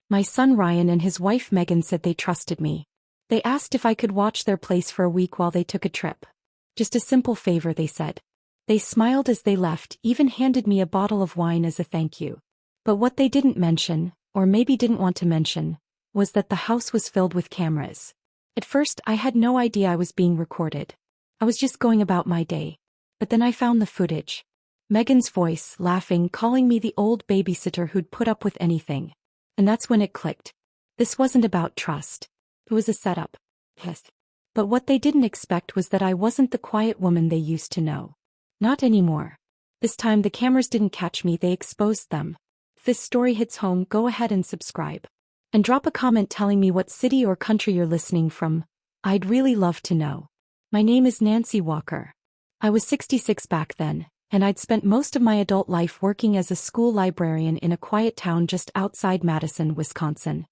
My son Ryan and his wife Megan said they trusted me. They asked if I could watch their place for a week while they took a trip. Just a simple favor, they said. They smiled as they left, even handed me a bottle of wine as a thank you. But what they didn't mention, or maybe didn't want to mention, was that the house was filled with cameras. At first, I had no idea I was being recorded. I was just going about my day. But then I found the footage. Megan's voice, laughing, calling me the old babysitter who'd put up with anything. And that's when it clicked. This wasn't about trust. It was a setup. Yes. But what they didn't expect was that I wasn't the quiet woman they used to know. Not anymore. This time the cameras didn't catch me, they exposed them. If this story hits home, go ahead and subscribe. And drop a comment telling me what city or country you're listening from. I'd really love to know. My name is Nancy Walker. I was 66 back then, and I'd spent most of my adult life working as a school librarian in a quiet town just outside Madison, Wisconsin.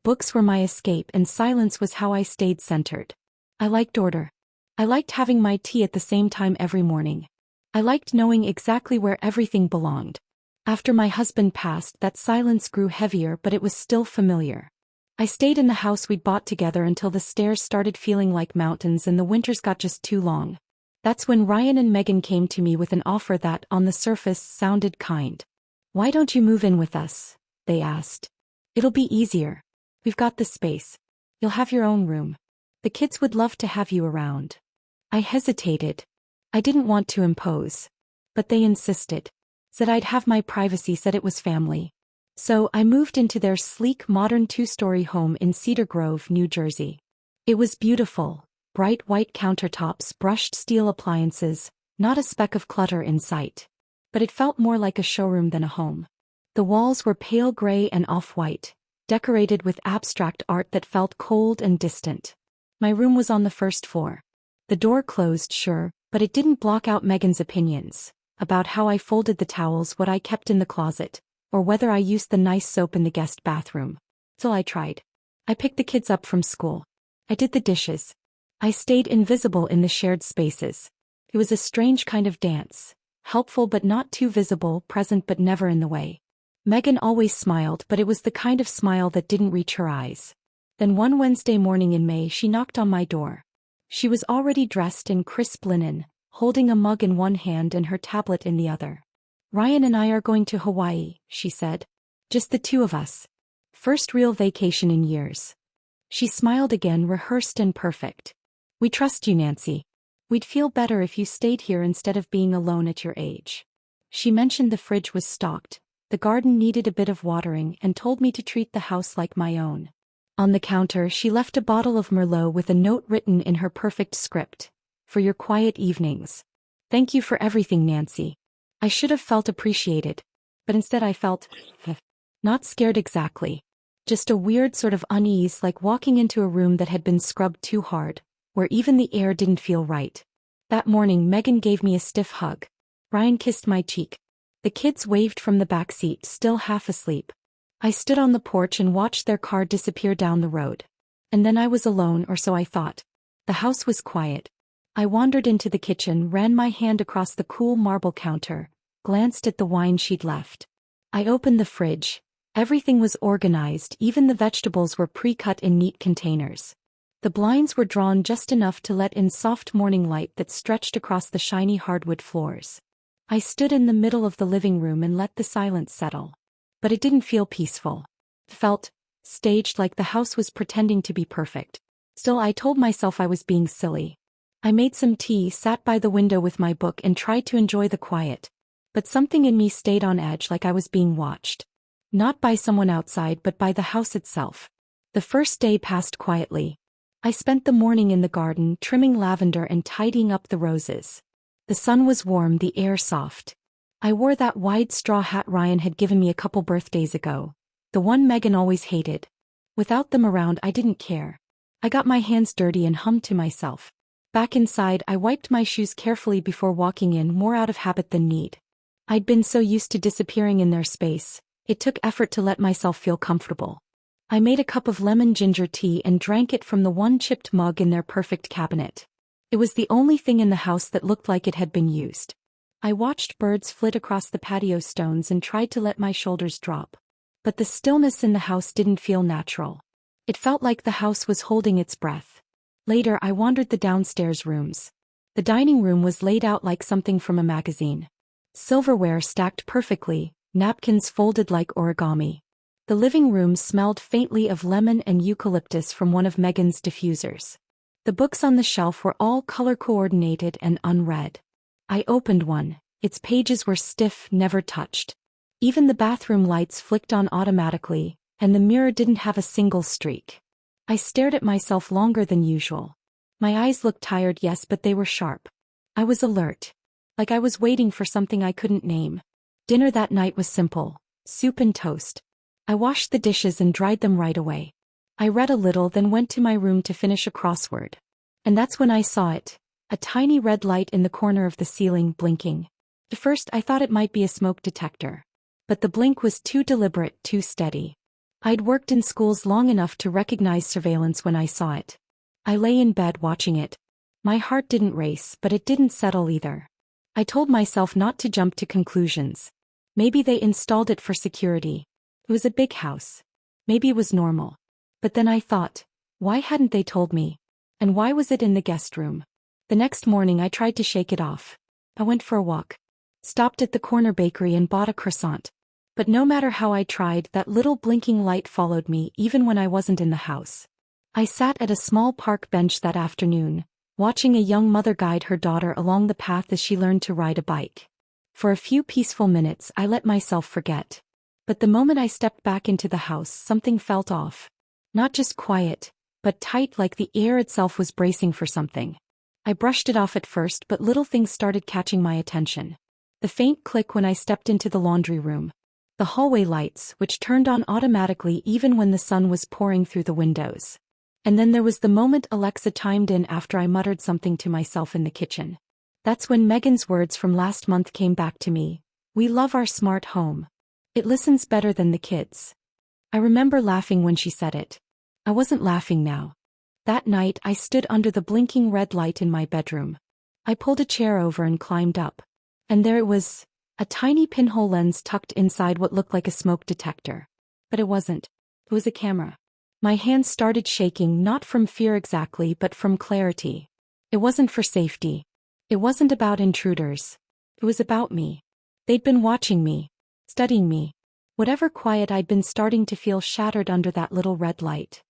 Books were my escape and silence was how I stayed centered. I liked order. I liked having my tea at the same time every morning. I liked knowing exactly where everything belonged. After my husband passed, that silence grew heavier, but it was still familiar. I stayed in the house we'd bought together until the stairs started feeling like mountains and the winters got just too long. That's when Ryan and Megan came to me with an offer that, on the surface, sounded kind. "Why don't you move in with us?" they asked. "It'll be easier. We've got the space. You'll have your own room. The kids would love to have you around." I hesitated. I didn't want to impose. But they insisted. Said I'd have my privacy, said it was family. So I moved into their sleek, modern 2-story home in Cedar Grove, New Jersey. It was beautiful. Bright white countertops, brushed steel appliances, not a speck of clutter in sight. But it felt more like a showroom than a home. The walls were pale gray and off-white, decorated with abstract art that felt cold and distant. My room was on the first floor. The door closed, sure, but it didn't block out Megan's opinions about how I folded the towels, what I kept in the closet, or whether I used the nice soap in the guest bathroom. So I tried. I picked the kids up from school. I did the dishes. I stayed invisible in the shared spaces. It was a strange kind of dance, helpful but not too visible, present but never in the way. Megan always smiled, but it was the kind of smile that didn't reach her eyes. Then one Wednesday morning in May, she knocked on my door. She was already dressed in crisp linen, holding a mug in one hand and her tablet in the other. "Ryan and I are going to Hawaii," she said. "Just the two of us. First real vacation in years." She smiled again, rehearsed and perfect. "We trust you, Nancy. We'd feel better if you stayed here instead of being alone at your age." She mentioned the fridge was stocked, the garden needed a bit of watering, and told me to treat the house like my own. On the counter, she left a bottle of Merlot with a note written in her perfect script. "For your quiet evenings. Thank you for everything, Nancy." I should have felt appreciated. But instead I felt not scared exactly. Just a weird sort of unease, like walking into a room that had been scrubbed too hard, where even the air didn't feel right. That morning Megan gave me a stiff hug. Ryan kissed my cheek. The kids waved from the back seat, still half asleep. I stood on the porch and watched their car disappear down the road. And then I was alone, or so I thought. The house was quiet. I wandered into the kitchen, ran my hand across the cool marble counter, glanced at the wine she'd left. I opened the fridge. Everything was organized, even the vegetables were pre-cut in neat containers. The blinds were drawn just enough to let in soft morning light that stretched across the shiny hardwood floors. I stood in the middle of the living room and let the silence settle. But it didn't feel peaceful. It felt staged, like the house was pretending to be perfect. Still, I told myself I was being silly. I made some tea, sat by the window with my book and tried to enjoy the quiet. But something in me stayed on edge, like I was being watched. Not by someone outside, but by the house itself. The first day passed quietly. I spent the morning in the garden, trimming lavender and tidying up the roses. The sun was warm, the air soft. I wore that wide straw hat Ryan had given me a couple birthdays ago, the one Megan always hated. Without them around, I didn't care. I got my hands dirty and hummed to myself. Back inside, I wiped my shoes carefully before walking in, more out of habit than need. I'd been so used to disappearing in their space, it took effort to let myself feel comfortable. I made a cup of lemon ginger tea and drank it from the one chipped mug in their perfect cabinet. It was the only thing in the house that looked like it had been used. I watched birds flit across the patio stones and tried to let my shoulders drop. But the stillness in the house didn't feel natural. It felt like the house was holding its breath. Later I wandered the downstairs rooms. The dining room was laid out like something from a magazine. Silverware stacked perfectly, napkins folded like origami. The living room smelled faintly of lemon and eucalyptus from one of Megan's diffusers. The books on the shelf were all color-coordinated and unread. I opened one. Its pages were stiff, never touched. Even the bathroom lights flicked on automatically, and the mirror didn't have a single streak. I stared at myself longer than usual. My eyes looked tired, yes, but they were sharp. I was alert. Like I was waiting for something I couldn't name. Dinner that night was simple: soup and toast. I washed the dishes and dried them right away. I read a little, then went to my room to finish a crossword. And that's when I saw it. A tiny red light in the corner of the ceiling, blinking. At first I thought it might be a smoke detector. But the blink was too deliberate, too steady. I'd worked in schools long enough to recognize surveillance when I saw it. I lay in bed watching it. My heart didn't race, but it didn't settle either. I told myself not to jump to conclusions. Maybe they installed it for security. It was a big house. Maybe it was normal. But then I thought, why hadn't they told me? And why was it in the guest room? The next morning I tried to shake it off. I went for a walk. Stopped at the corner bakery and bought a croissant. But no matter how I tried, that little blinking light followed me even when I wasn't in the house. I sat at a small park bench that afternoon, watching a young mother guide her daughter along the path as she learned to ride a bike. For a few peaceful minutes I let myself forget. But the moment I stepped back into the house, something felt off. Not just quiet, but tight, like the air itself was bracing for something. I brushed it off at first, but little things started catching my attention. The faint click when I stepped into the laundry room. The hallway lights, which turned on automatically even when the sun was pouring through the windows. And then there was the moment Alexa chimed in after I muttered something to myself in the kitchen. That's when Megan's words from last month came back to me. We love our smart home. It listens better than the kids. I remember laughing when she said it. I wasn't laughing now. That night I stood under the blinking red light in my bedroom. I pulled a chair over and climbed up. And there it was, a tiny pinhole lens tucked inside what looked like a smoke detector. But it wasn't. It was a camera. My hands started shaking, not from fear exactly, but from clarity. It wasn't for safety. It wasn't about intruders. It was about me. They'd been watching me. Studying me. Whatever quiet I'd been starting to feel shattered under that little red light.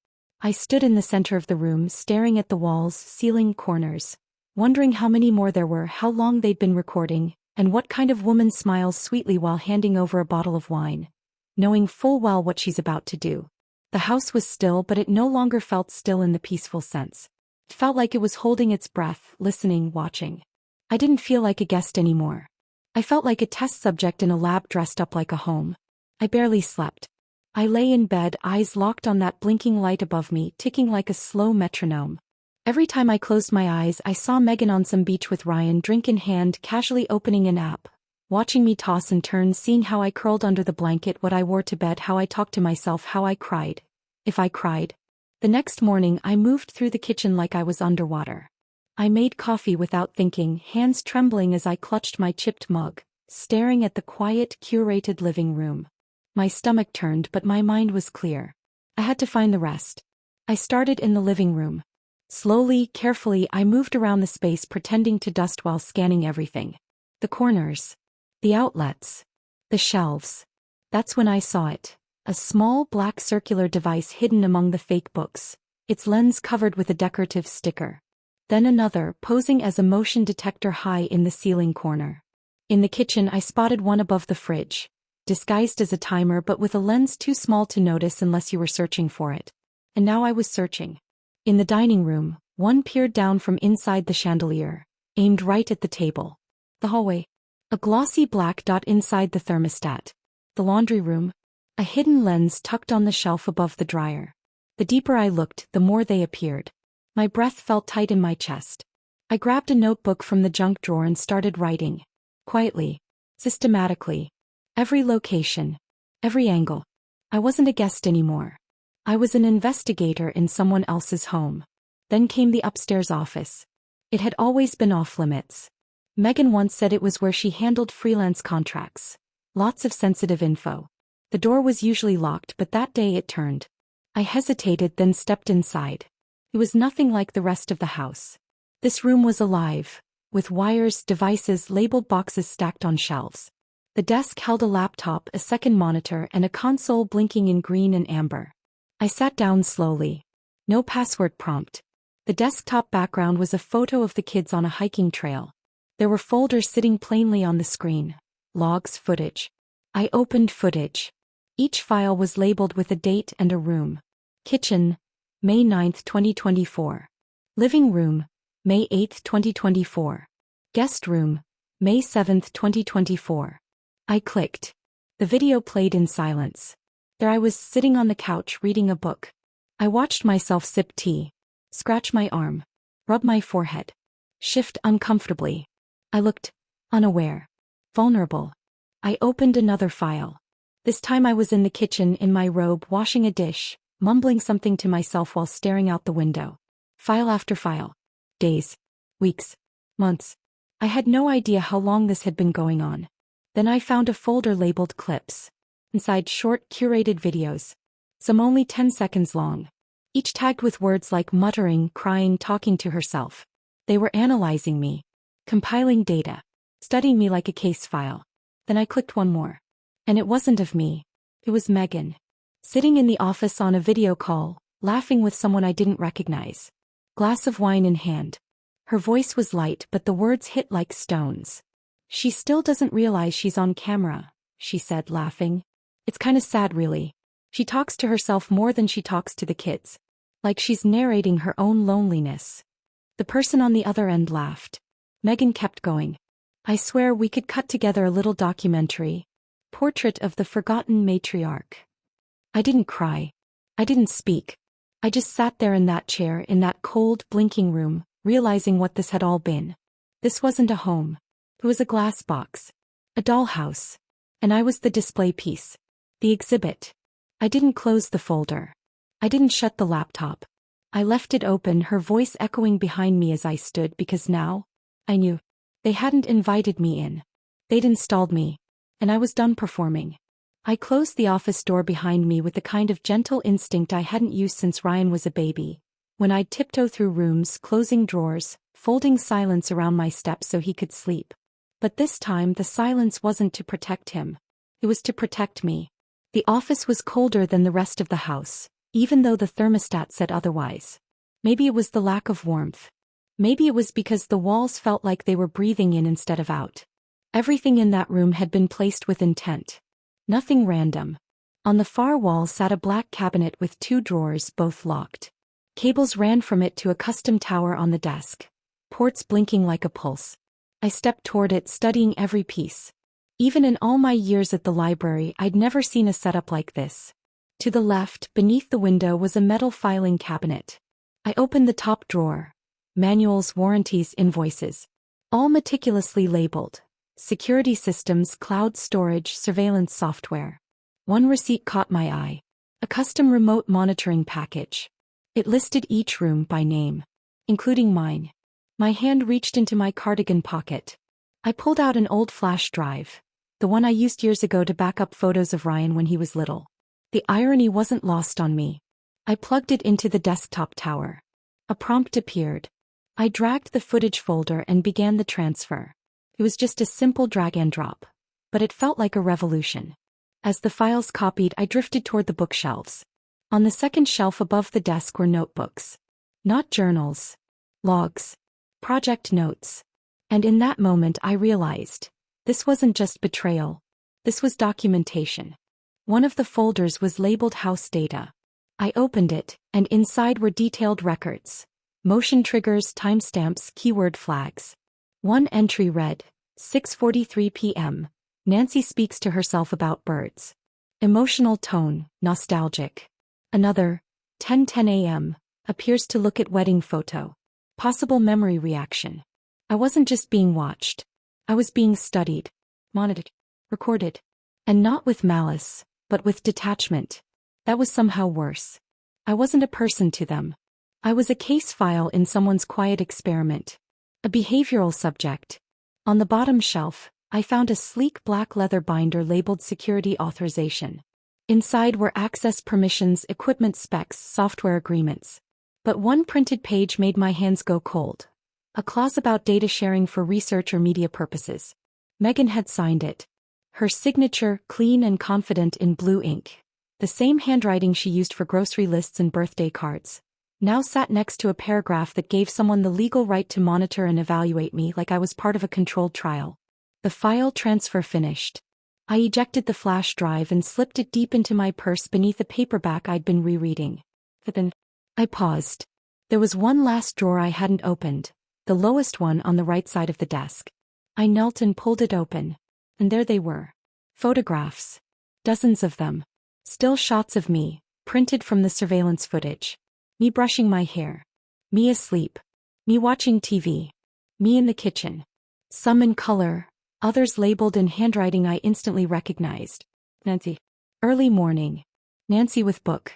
I stood in the center of the room, staring at the walls, ceiling, corners, wondering how many more there were, how long they'd been recording, and what kind of woman smiles sweetly while handing over a bottle of wine, knowing full well what she's about to do. The house was still, but it no longer felt still in the peaceful sense. It felt like it was holding its breath, listening, watching. I didn't feel like a guest anymore. I felt like a test subject in a lab dressed up like a home. I barely slept. I lay in bed, eyes locked on that blinking light above me, ticking like a slow metronome. Every time I closed my eyes, I saw Megan on some beach with Ryan, drink in hand, casually opening an app, watching me toss and turn, seeing how I curled under the blanket, what I wore to bed, how I talked to myself, how I cried. If I cried. The next morning I moved through the kitchen like I was underwater. I made coffee without thinking, hands trembling as I clutched my chipped mug, staring at the quiet, curated living room. My stomach turned, but my mind was clear. I had to find the rest. I started in the living room. Slowly, carefully, I moved around the space, pretending to dust while scanning everything. The corners. The outlets. The shelves. That's when I saw it. A small black circular device hidden among the fake books, its lens covered with a decorative sticker. Then another, posing as a motion detector high in the ceiling corner. In the kitchen I spotted one above the fridge, disguised as a timer but with a lens too small to notice unless you were searching for it. And now I was searching. In the dining room, one peered down from inside the chandelier, aimed right at the table. The hallway. A glossy black dot inside the thermostat. The laundry room. A hidden lens tucked on the shelf above the dryer. The deeper I looked, the more they appeared. My breath felt tight in my chest. I grabbed a notebook from the junk drawer and started writing. Quietly. Systematically. Every location. Every angle. I wasn't a guest anymore. I was an investigator in someone else's home. Then came the upstairs office. It had always been off limits. Megan once said it was where she handled freelance contracts. Lots of sensitive info. The door was usually locked, but that day it turned. I hesitated, then stepped inside. It was nothing like the rest of the house. This room was alive, with wires, devices, labeled boxes stacked on shelves. The desk held a laptop, a second monitor, and a console blinking in green and amber. I sat down slowly. No password prompt. The desktop background was a photo of the kids on a hiking trail. There were folders sitting plainly on the screen. Logs, footage. I opened footage. Each file was labeled with a date and a room. Kitchen, May 9, 2024. Living room, May 8, 2024. Guest room, May 7, 2024. I clicked. The video played in silence. There I was, sitting on the couch reading a book. I watched myself sip tea, scratch my arm, rub my forehead, shift uncomfortably. I looked unaware, vulnerable. I opened another file. This time I was in the kitchen in my robe, washing a dish, mumbling something to myself while staring out the window. File after file. Days, weeks, months. I had no idea how long this had been going on. Then I found a folder labeled clips. Inside, short, curated videos. Some only 10 seconds long. Each tagged with words like muttering, crying, talking to herself. They were analyzing me. Compiling data. Studying me like a case file. Then I clicked one more. And it wasn't of me. It was Megan. Sitting in the office on a video call, laughing with someone I didn't recognize. Glass of wine in hand. Her voice was light, but the words hit like stones. She still doesn't realize she's on camera, she said, laughing. It's kinda sad, really. She talks to herself more than she talks to the kids. Like she's narrating her own loneliness. The person on the other end laughed. Megan kept going. I swear we could cut together a little documentary. Portrait of the forgotten matriarch. I didn't cry. I didn't speak. I just sat there in that chair, in that cold, blinking room, realizing what this had all been. This wasn't a home. It was a glass box. A dollhouse. And I was the display piece. The exhibit. I didn't close the folder. I didn't shut the laptop. I left it open, her voice echoing behind me as I stood, because now, I knew. They hadn't invited me in. They'd installed me. And I was done performing. I closed the office door behind me with the kind of gentle instinct I hadn't used since Ryan was a baby. When I'd tiptoe through rooms, closing drawers, folding silence around my steps so he could sleep. But this time the silence wasn't to protect him. It was to protect me. The office was colder than the rest of the house, even though the thermostat said otherwise. Maybe it was the lack of warmth. Maybe it was because the walls felt like they were breathing in instead of out. Everything in that room had been placed with intent. Nothing random. On the far wall sat a black cabinet with 2 drawers, both locked. Cables ran from it to a custom tower on the desk. Ports blinking like a pulse. I stepped toward it, studying every piece. Even in all my years at the library, I'd never seen a setup like this. To the left, beneath the window, was a metal filing cabinet. I opened the top drawer. Manuals, warranties, invoices. All meticulously labeled. Security systems, cloud storage, surveillance software. One receipt caught my eye. A custom remote monitoring package. It listed each room by name, including mine. My hand reached into my cardigan pocket. I pulled out an old flash drive, the one I used years ago to back up photos of Ryan when he was little. The irony wasn't lost on me. I plugged it into the desktop tower. A prompt appeared. I dragged the footage folder and began the transfer. It was just a simple drag and drop, but it felt like a revolution. As the files copied, I drifted toward the bookshelves. On the second shelf above the desk were notebooks. Not journals. Logs. Project notes. And in that moment I realized, this wasn't just betrayal. This was documentation. One of the folders was labeled House Data. I opened it, and inside were detailed records. Motion triggers, timestamps, keyword flags. One entry read, 6:43 p.m. Nancy speaks to herself about birds. Emotional tone, nostalgic. Another, 10:10 a.m. appears to look at wedding photo. Possible memory reaction. I wasn't just being watched. I was being studied, monitored, recorded. And not with malice, but with detachment. That was somehow worse. I wasn't a person to them. I was a case file in someone's quiet experiment. A behavioral subject. On the bottom shelf, I found a sleek black leather binder labeled Security Authorization. Inside were access permissions, equipment specs, software agreements. But one printed page made my hands go cold. A clause about data sharing for research or media purposes. Megan had signed it. Her signature, clean and confident in blue ink. The same handwriting she used for grocery lists and birthday cards. Now sat next to a paragraph that gave someone the legal right to monitor and evaluate me like I was part of a controlled trial. The file transfer finished. I ejected the flash drive and slipped it deep into my purse beneath a paperback I'd been rereading. Then I paused. There was one last drawer I hadn't opened, the lowest one on the right side of the desk. I knelt and pulled it open. And there they were. Photographs. Dozens of them. Still shots of me, printed from the surveillance footage. Me brushing my hair. Me asleep. Me watching TV. Me in the kitchen. Some in color, others labeled in handwriting I instantly recognized. Nancy. Early morning. Nancy with book.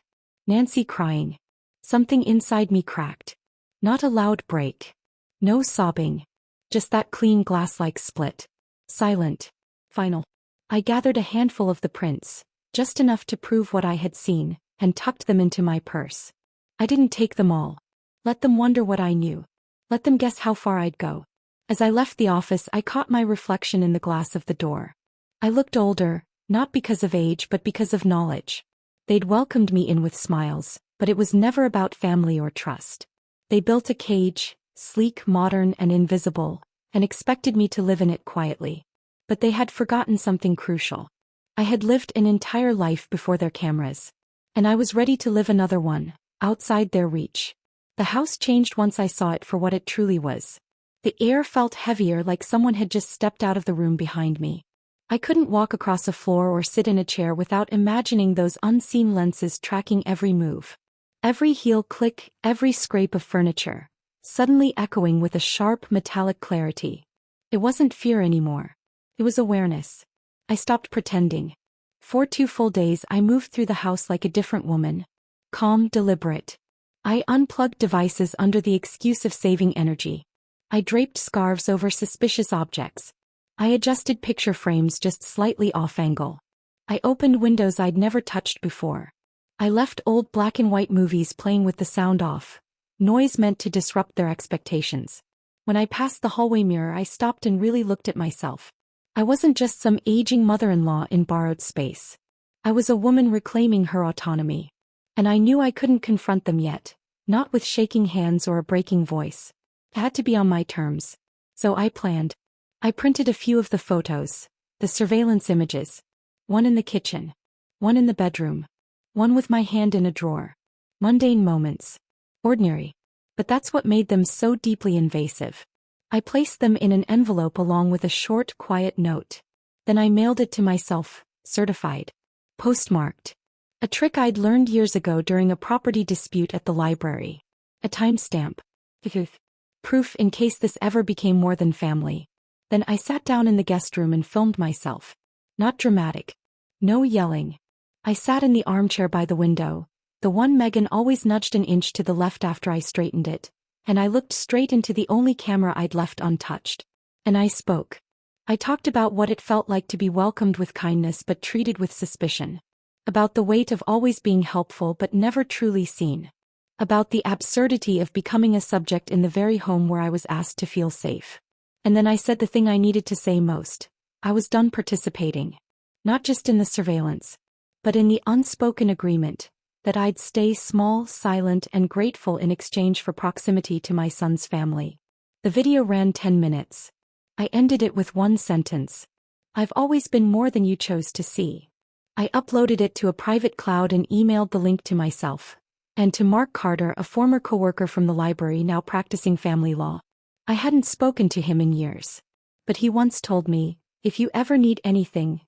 Nancy crying. Something inside me cracked. Not a loud break. No sobbing. Just that clean glass-like split. Silent. Final. I gathered a handful of the prints, just enough to prove what I had seen, and tucked them into my purse. I didn't take them all. Let them wonder what I knew. Let them guess how far I'd go. As I left the office, I caught my reflection in the glass of the door. I looked older, not because of age but because of knowledge. They'd welcomed me in with smiles, but it was never about family or trust. They built a cage, sleek, modern, and invisible, and expected me to live in it quietly. But they had forgotten something crucial. I had lived an entire life before their cameras. And I was ready to live another one, outside their reach. The house changed once I saw it for what it truly was. The air felt heavier, like someone had just stepped out of the room behind me. I couldn't walk across a floor or sit in a chair without imagining those unseen lenses tracking every move. Every heel click, every scrape of furniture, suddenly echoing with a sharp metallic clarity. It wasn't fear anymore. It was awareness. I stopped pretending. For 2 full days I moved through the house like a different woman. Calm, deliberate. I unplugged devices under the excuse of saving energy. I draped scarves over suspicious objects. I adjusted picture frames just slightly off angle. I opened windows I'd never touched before. I left old black and white movies playing with the sound off. Noise meant to disrupt their expectations. When I passed the hallway mirror, I stopped and really looked at myself. I wasn't just some aging mother-in-law in borrowed space. I was a woman reclaiming her autonomy. And I knew I couldn't confront them yet, not with shaking hands or a breaking voice. It had to be on my terms. So I planned. I printed a few of the photos, the surveillance images. One in the kitchen. One in the bedroom. One with my hand in a drawer. Mundane moments. Ordinary. But that's what made them so deeply invasive. I placed them in an envelope along with a short, quiet note. Then I mailed it to myself, certified. Postmarked. A trick I'd learned years ago during a property dispute at the library. A timestamp. Proof in case this ever became more than family. Then I sat down in the guest room and filmed myself. Not dramatic. No yelling. I sat in the armchair by the window, the one Megan always nudged an inch to the left after I straightened it, and I looked straight into the only camera I'd left untouched. And I spoke. I talked about what it felt like to be welcomed with kindness but treated with suspicion. About the weight of always being helpful but never truly seen. About the absurdity of becoming a subject in the very home where I was asked to feel safe. And then I said the thing I needed to say most. I was done participating. Not just in the surveillance, but in the unspoken agreement that I'd stay small, silent, and grateful in exchange for proximity to my son's family. The video ran 10 minutes. I ended it with one sentence. I've always been more than you chose to see. I uploaded it to a private cloud and emailed the link to myself. And to Mark Carter, a former coworker from the library now practicing family law. I hadn't spoken to him in years. But he once told me, if you ever need anything,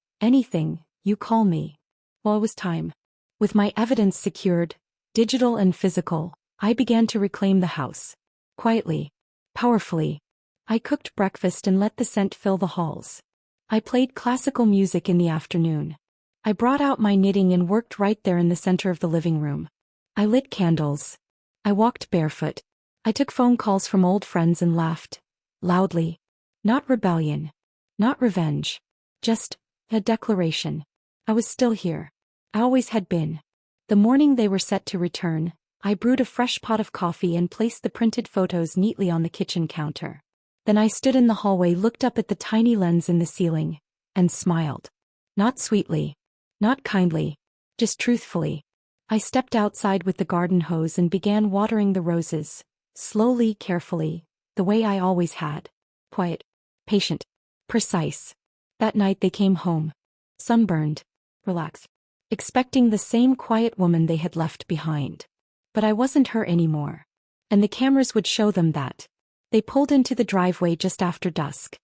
you call me. Well, it was time. With my evidence secured, digital and physical, I began to reclaim the house. Quietly. Powerfully. I cooked breakfast and let the scent fill the halls. I played classical music in the afternoon. I brought out my knitting and worked right there in the center of the living room. I lit candles. I walked barefoot. I took phone calls from old friends and laughed. Loudly. Not rebellion. Not revenge. Just a declaration. I was still here. I always had been. The morning they were set to return, I brewed a fresh pot of coffee and placed the printed photos neatly on the kitchen counter. Then I stood in the hallway, looked up at the tiny lens in the ceiling, and smiled. Not sweetly. Not kindly. Just truthfully. I stepped outside with the garden hose and began watering the roses, slowly, carefully, the way I always had. Quiet. Patient. Precise. That night they came home. Sunburned. Relaxed. Expecting the same quiet woman they had left behind. But I wasn't her anymore. And the cameras would show them that. They pulled into the driveway just after dusk.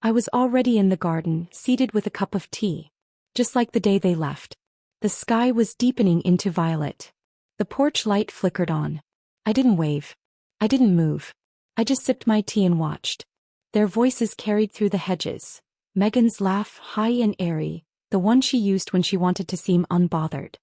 I was already in the garden, seated with a cup of tea. Just like the day they left. The sky was deepening into violet. The porch light flickered on. I didn't wave. I didn't move. I just sipped my tea and watched. Their voices carried through the hedges. Megan's laugh, high and airy, the one she used when she wanted to seem unbothered.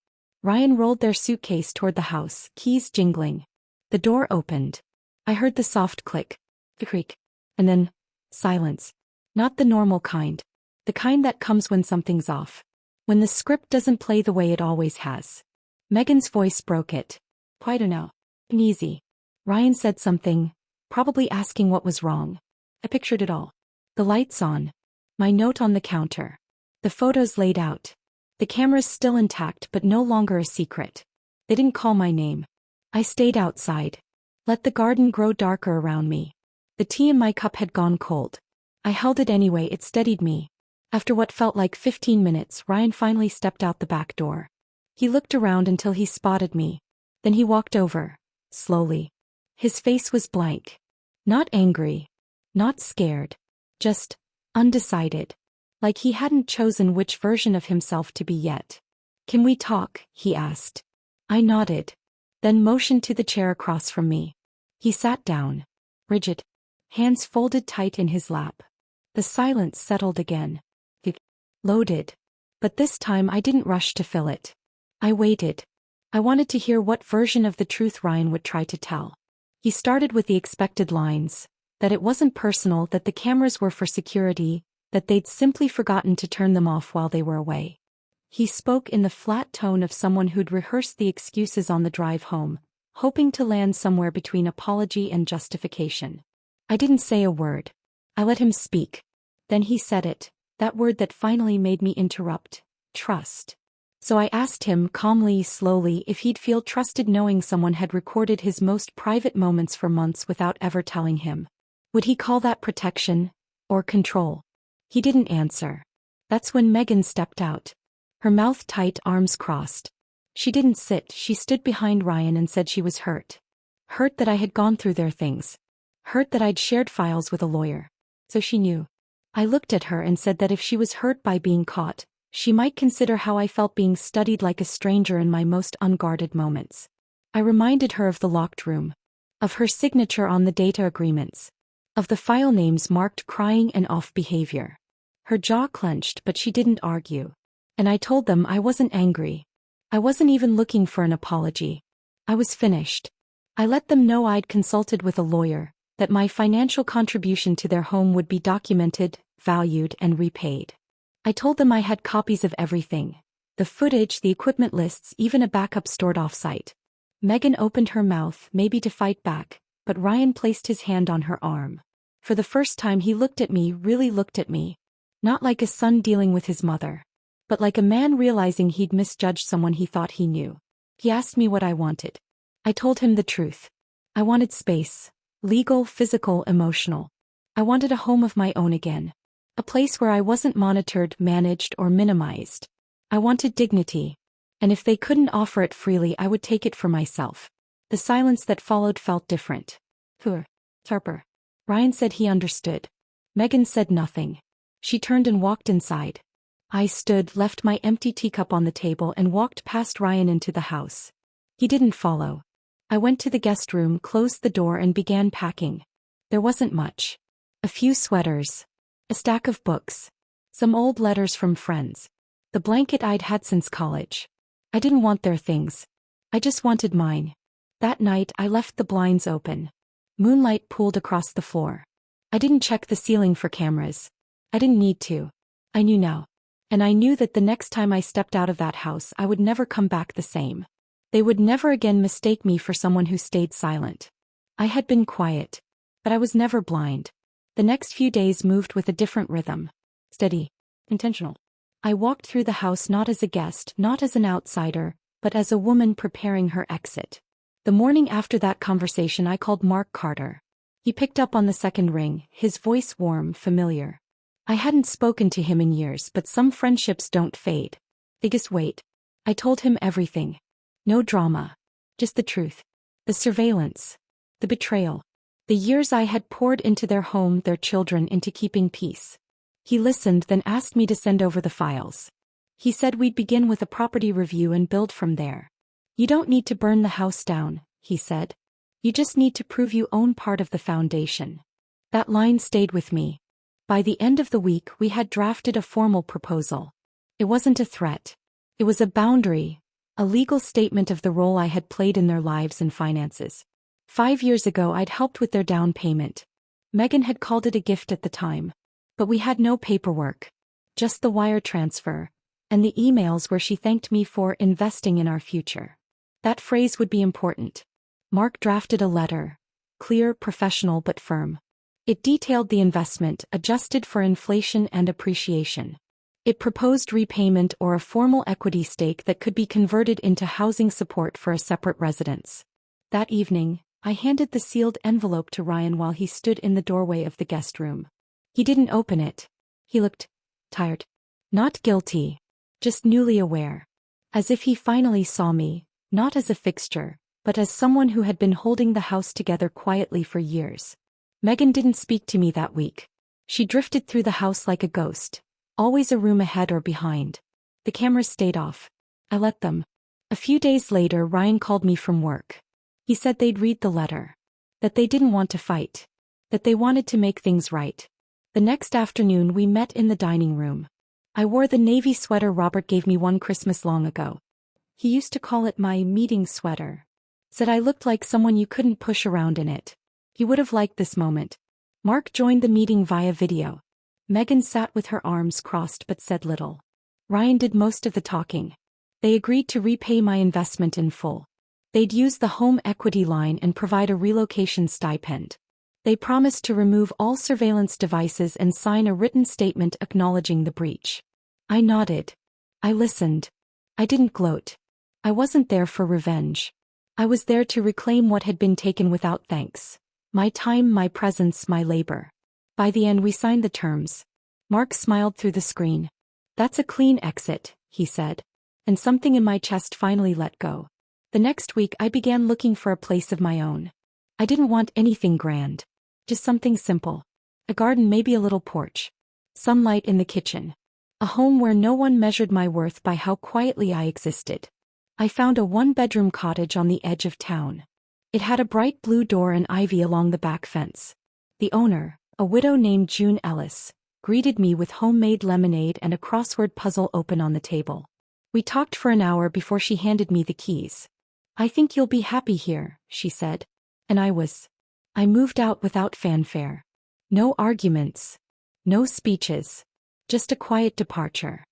Ryan rolled their suitcase toward the house, keys jingling. The door opened. I heard the soft click. The creak. And then, silence. Not the normal kind. The kind that comes when something's off. When the script doesn't play the way it always has. Megan's voice broke it. Quite now. Easy. Ryan said something, probably asking what was wrong. I pictured it all. The lights on. My note on the counter. The photos laid out. The cameras still intact but no longer a secret. They didn't call my name. I stayed outside. Let the garden grow darker around me. The tea in my cup had gone cold. I held it anyway, it steadied me. After what felt like 15 minutes, Ryan finally stepped out the back door. He looked around until he spotted me. Then he walked over, slowly. His face was blank. Not angry. Not scared. Just undecided. Like he hadn't chosen which version of himself to be yet. Can we talk? He asked. I nodded. Then motioned to the chair across from me. He sat down. Rigid. Hands folded tight in his lap. The silence settled again. It loaded. But this time I didn't rush to fill it. I waited. I wanted to hear what version of the truth Ryan would try to tell. He started with the expected lines. That it wasn't personal, that the cameras were for security, that they'd simply forgotten to turn them off while they were away. He spoke in the flat tone of someone who'd rehearsed the excuses on the drive home, hoping to land somewhere between apology and justification. I didn't say a word. I let him speak. Then he said it, that word that finally made me interrupt. Trust. So I asked him calmly, slowly, if he'd feel trusted knowing someone had recorded his most private moments for months without ever telling him. Would he call that protection? Or control? He didn't answer. That's when Megan stepped out. Her mouth tight, arms crossed. She didn't sit, she stood behind Ryan and said she was hurt. Hurt that I had gone through their things. Hurt that I'd shared files with a lawyer. So she knew. I looked at her and said that if she was hurt by being caught, she might consider how I felt being studied like a stranger in my most unguarded moments. I reminded her of the locked room. Of her signature on the data agreements. Of the file names marked crying and off behavior. Her jaw clenched, but she didn't argue. And I told them I wasn't angry. I wasn't even looking for an apology. I was finished. I let them know I'd consulted with a lawyer, that my financial contribution to their home would be documented, valued, and repaid. I told them I had copies of everything. The footage, the equipment lists, even a backup stored off-site. Megan opened her mouth, maybe to fight back, but Ryan placed his hand on her arm. For the first time he looked at me, really looked at me. Not like a son dealing with his mother. But like a man realizing he'd misjudged someone he thought he knew. He asked me what I wanted. I told him the truth. I wanted space. Legal, physical, emotional. I wanted a home of my own again. A place where I wasn't monitored, managed, or minimized. I wanted dignity. And if they couldn't offer it freely, I would take it for myself. The silence that followed felt different. Harper. Ryan said he understood. Megan said nothing. She turned and walked inside. I stood, left my empty teacup on the table and walked past Ryan into the house. He didn't follow. I went to the guest room, closed the door and began packing. There wasn't much. A few sweaters. A stack of books. Some old letters from friends. The blanket I'd had since college. I didn't want their things. I just wanted mine. That night I left the blinds open. Moonlight pooled across the floor. I didn't check the ceiling for cameras. I didn't need to. I knew now. And I knew that the next time I stepped out of that house I would never come back the same. They would never again mistake me for someone who stayed silent. I had been quiet, but I was never blind. The next few days moved with a different rhythm. Steady. Intentional. I walked through the house not as a guest, not as an outsider, but as a woman preparing her exit. The morning after that conversation I called Mark Carter. He picked up on the second ring, his voice warm, familiar. I hadn't spoken to him in years, but some friendships don't fade. They just wait. I told him everything. No drama. Just the truth. The surveillance. The betrayal. The years I had poured into their home, their children, into keeping peace. He listened, then asked me to send over the files. He said we'd begin with a property review and build from there. You don't need to burn the house down, he said. You just need to prove you own part of the foundation. That line stayed with me. By the end of the week we had drafted a formal proposal. It wasn't a threat. It was a boundary, a legal statement of the role I had played in their lives and finances. 5 years ago I'd helped with their down payment. Megan had called it a gift at the time. But we had no paperwork. Just the wire transfer, and the emails where she thanked me for investing in our future. That phrase would be important. Mark drafted a letter. Clear, professional but firm. It detailed the investment, adjusted for inflation and appreciation. It proposed repayment or a formal equity stake that could be converted into housing support for a separate residence. That evening, I handed the sealed envelope to Ryan while he stood in the doorway of the guest room. He didn't open it. He looked tired. Not guilty. Just newly aware. As if he finally saw me, not as a fixture, but as someone who had been holding the house together quietly for years. Megan didn't speak to me that week. She drifted through the house like a ghost, always a room ahead or behind. The cameras stayed off. I let them. A few days later Ryan called me from work. He said they'd read the letter. That they didn't want to fight. That they wanted to make things right. The next afternoon we met in the dining room. I wore the navy sweater Robert gave me one Christmas long ago. He used to call it my meeting sweater. Said I looked like someone you couldn't push around in it. He would have liked this moment. Mark joined the meeting via video. Megan sat with her arms crossed but said little. Ryan did most of the talking. They agreed to repay my investment in full. They'd use the home equity line and provide a relocation stipend. They promised to remove all surveillance devices and sign a written statement acknowledging the breach. I nodded. I listened. I didn't gloat. I wasn't there for revenge. I was there to reclaim what had been taken without thanks. My time, my presence, my labor. By the end we signed the terms. Mark smiled through the screen. That's a clean exit, he said. And something in my chest finally let go. The next week I began looking for a place of my own. I didn't want anything grand. Just something simple. A garden, maybe a little porch. Sunlight in the kitchen. A home where no one measured my worth by how quietly I existed. I found a one-bedroom cottage on the edge of town. It had a bright blue door and ivy along the back fence. The owner, a widow named June Ellis, greeted me with homemade lemonade and a crossword puzzle open on the table. We talked for an hour before she handed me the keys. I think you'll be happy here, she said. And I was. I moved out without fanfare. No arguments. No speeches. Just a quiet departure.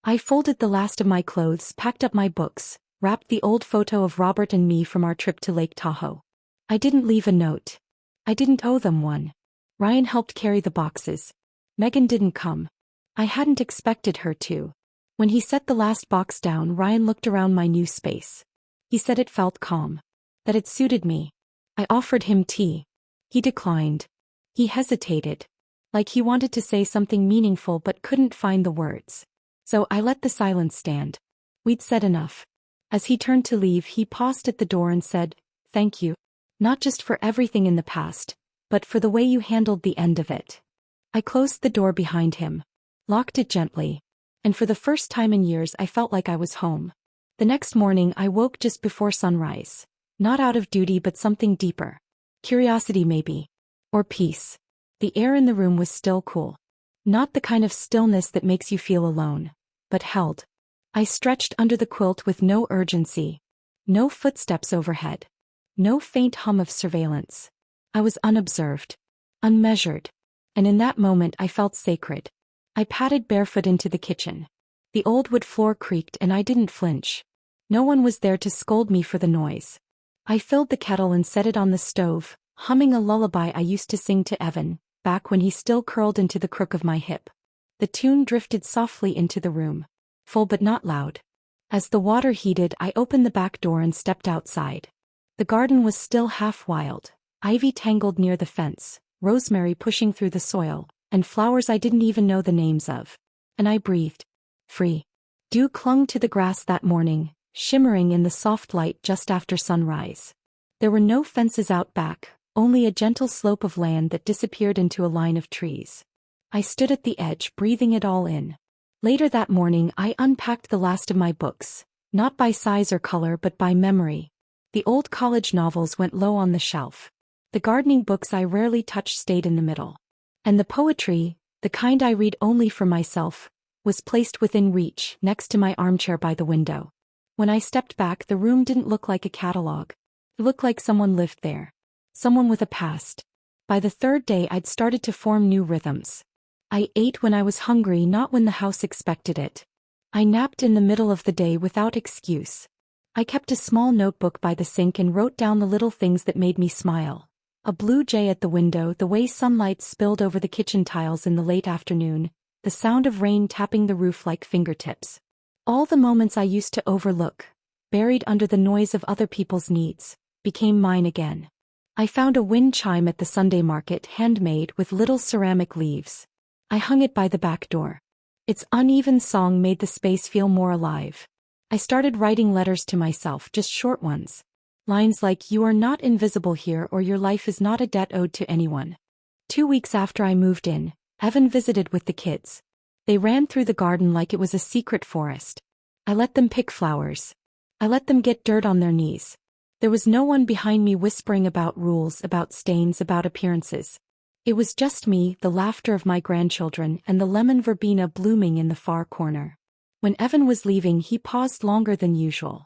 I folded the last of my clothes, packed up my books, wrapped the old photo of Robert and me from our trip to Lake Tahoe. I didn't leave a note. I didn't owe them one. Ryan helped carry the boxes. Megan didn't come. I hadn't expected her to. When he set the last box down, Ryan looked around my new space. He said it felt calm. That it suited me. I offered him tea. He declined. He hesitated. Like he wanted to say something meaningful but couldn't find the words. So I let the silence stand. We'd said enough. As he turned to leave, he paused at the door and said, "Thank you. Not just for everything in the past, but for the way you handled the end of it." I closed the door behind him. Locked it gently. And for the first time in years I felt like I was home. The next morning I woke just before sunrise. Not out of duty but something deeper. Curiosity maybe. Or peace. The air in the room was still cool. Not the kind of stillness that makes you feel alone, but held. I stretched under the quilt with no urgency. No footsteps overhead. No faint hum of surveillance. I was unobserved. Unmeasured. And in that moment I felt sacred. I padded barefoot into the kitchen. The old wood floor creaked and I didn't flinch. No one was there to scold me for the noise. I filled the kettle and set it on the stove, humming a lullaby I used to sing to Evan, back when he still curled into the crook of my hip. The tune drifted softly into the room. Full but not loud. As the water heated, I opened the back door and stepped outside. The garden was still half wild, ivy tangled near the fence, rosemary pushing through the soil, and flowers I didn't even know the names of. And I breathed. Free. Dew clung to the grass that morning, shimmering in the soft light just after sunrise. There were no fences out back, only a gentle slope of land that disappeared into a line of trees. I stood at the edge, breathing it all in. Later that morning I unpacked the last of my books, not by size or color but by memory. The old college novels went low on the shelf. The gardening books I rarely touched stayed in the middle. And the poetry, the kind I read only for myself, was placed within reach, next to my armchair by the window. When I stepped back, the room didn't look like a catalog. It looked like someone lived there. Someone with a past. By the third day I'd started to form new rhythms. I ate when I was hungry, not when the house expected it. I napped in the middle of the day without excuse. I kept a small notebook by the sink and wrote down the little things that made me smile. A blue jay at the window, the way sunlight spilled over the kitchen tiles in the late afternoon, the sound of rain tapping the roof like fingertips. All the moments I used to overlook, buried under the noise of other people's needs, became mine again. I found a wind chime at the Sunday market, handmade with little ceramic leaves. I hung it by the back door. Its uneven song made the space feel more alive. I started writing letters to myself, just short ones. Lines like, "You are not invisible here," or "Your life is not a debt owed to anyone." 2 weeks after I moved in, Evan visited with the kids. They ran through the garden like it was a secret forest. I let them pick flowers. I let them get dirt on their knees. There was no one behind me whispering about rules, about stains, about appearances. It was just me, the laughter of my grandchildren, and the lemon verbena blooming in the far corner. When Evan was leaving, he paused longer than usual.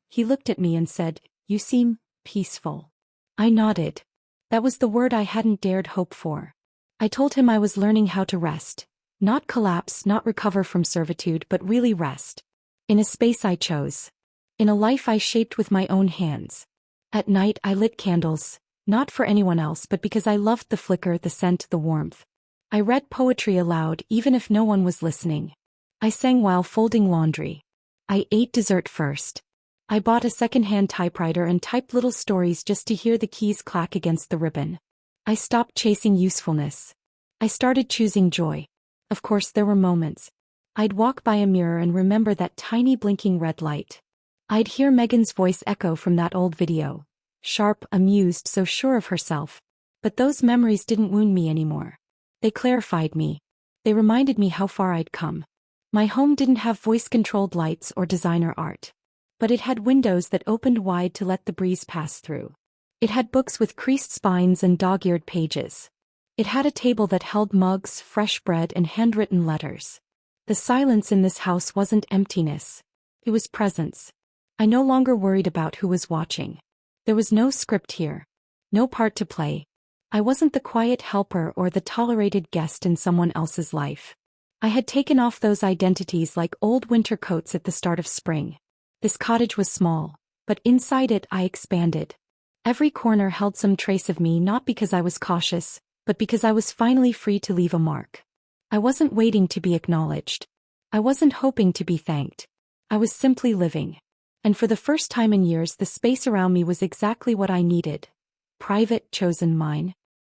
He looked at me and said, "You seem peaceful." I nodded. That was the word I hadn't dared hope for. I told him I was learning how to rest. Not collapse, not recover from servitude, but really rest. In a space I chose. In a life I shaped with my own hands. At night I lit candles, not for anyone else but because I loved the flicker, the scent, the warmth. I read poetry aloud even if no one was listening. I sang while folding laundry. I ate dessert first. I bought a second-hand typewriter and typed little stories just to hear the keys clack against the ribbon. I stopped chasing usefulness. I started choosing joy. Of course there were moments. I'd walk by a mirror and remember that tiny blinking red light. I'd hear Megan's voice echo from that old video. Sharp, amused, so sure of herself. But those memories didn't wound me anymore. They clarified me. They reminded me how far I'd come. My home didn't have voice-controlled lights or designer art. But it had windows that opened wide to let the breeze pass through. It had books with creased spines and dog-eared pages. It had a table that held mugs, fresh bread, and handwritten letters. The silence in this house wasn't emptiness. It was presence. I no longer worried about who was watching. There was no script here. No part to play. I wasn't the quiet helper or the tolerated guest in someone else's life. I had taken off those identities like old winter coats at the start of spring. This cottage was small, but inside it I expanded. Every corner held some trace of me, not because I was cautious, but because I was finally free to leave a mark. I wasn't waiting to be acknowledged. I wasn't hoping to be thanked. I was simply living. And for the first time in years, the space around me was exactly what I needed. Private, chosen, mine.